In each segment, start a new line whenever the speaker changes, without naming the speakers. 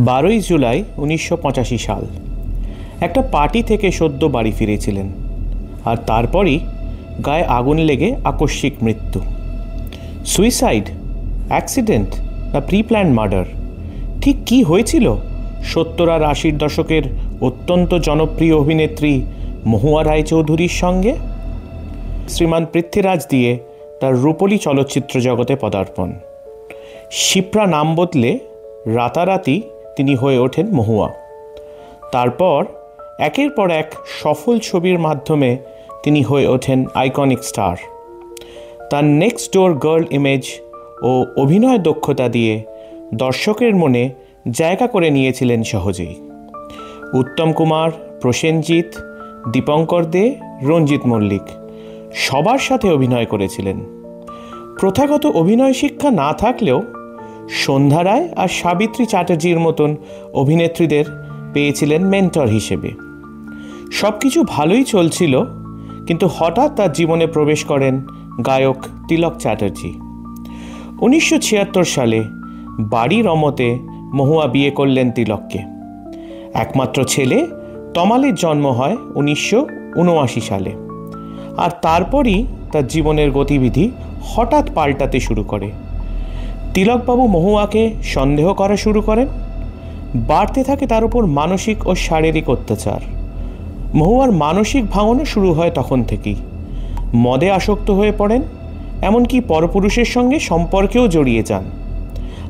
12ই জুলাই 1985 সাল। একটা পার্টি থেকে সদ্য বাড়ি ফিরেছিলেন, আর তারপরই গায়ে আগুন লেগে আকস্মিক মৃত্যু। সুইসাইড, অ্যাক্সিডেন্ট না প্রি প্ল্যান্ড মার্ডার? ঠিক কী হয়েছিল 70 আর 80-র দশকের অত্যন্ত জনপ্রিয় অভিনেত্রী মহুয়া রায়চৌধুরীর সঙ্গে? শ্রীমান পৃথ্বীরাজ দিয়ে তার রূপলী চলচ্চিত্র জগতে পদার্পণ। শিপ্রা নাম বদলে রাতারাতি তিনি হয়ে ওঠেন মহুয়া। তারপর একের পর এক সফল ছবির মাধ্যমে তিনি হয়ে ওঠেন আইকনিক স্টার। তার নেক্সট ডোর গার্ল ইমেজ ও অভিনয় দক্ষতা দিয়ে দর্শকের মনে জায়গা করে নিয়েছিলেন সহজেই। উত্তম কুমার, প্রসেনজিৎ, দীপঙ্কর দে, রঞ্জিত মল্লিক সবার সাথে অভিনয় করেছিলেন। প্রথাগত অভিনয় শিক্ষা না থাকলেও সন্ধ্যা রায় আর সাবিত্রী চ্যাটার্জির মতন অভিনেত্রীদের পেয়েছিলেন মেন্টর হিসেবে। সব কিছু ভালোই চলছিল, কিন্তু হঠাৎ তার জীবনে প্রবেশ করেন গায়ক তিলক চ্যাটার্জি। 1976 সালে বাড়ি রমতে মহুয়া বিয়ে করলেন তিলককে। একমাত্র ছেলে তমালের জন্ম হয় 1979 সালে। আর তারপরই তার জীবনের গতিবিধি হঠাৎ পাল্টাতে শুরু করে। তিলকবাবু মহুয়াকে সন্দেহ করা শুরু করেন। বাড়তে থাকে তার উপর মানসিক ও শারীরিক অত্যাচার। মহুয়ার মানসিক ভাঙনও শুরু হয় তখন থেকেই। মদে আসক্ত হয়ে পড়েন, এমনকি পরপুরুষের সঙ্গে সম্পর্কেও জড়িয়ে যান।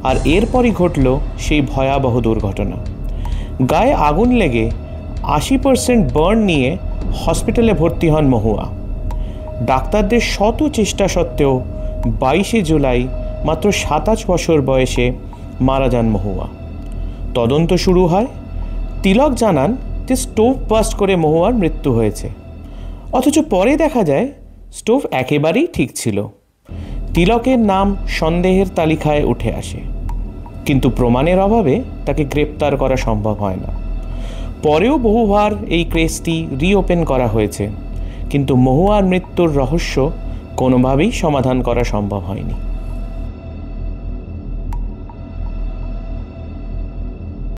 আর এরপরই ঘটল সেই ভয়াবহ দুর্ঘটনা। গায়ে আগুন লেগে 80% বার্ন নিয়ে হসপিটালে ভর্তি হন মহুয়া। ডাক্তারদের শত চেষ্টা সত্ত্বেও 22শে জুলাই মাত্র 27 বছর বয়সে মারা যান মহুয়া। তদন্ত শুরু হয়। তিলক জানান যে স্টোভ বাস্ট করে মহুয়ার মৃত্যু হয়েছে, অথচ পরে দেখা যায় স্টোভ একেবারেই ঠিক ছিল। তিলকের নাম সন্দেহের তালিকায় উঠে আসে, কিন্তু প্রমাণের অভাবে তাকে গ্রেপ্তার করা সম্ভব হয় না। পরেও বহুবার এই কেসটি রিওপেন করা হয়েছে, কিন্তু মহুয়ার মৃত্যুর রহস্য কোনোভাবেই সমাধান করা সম্ভব হয়নি।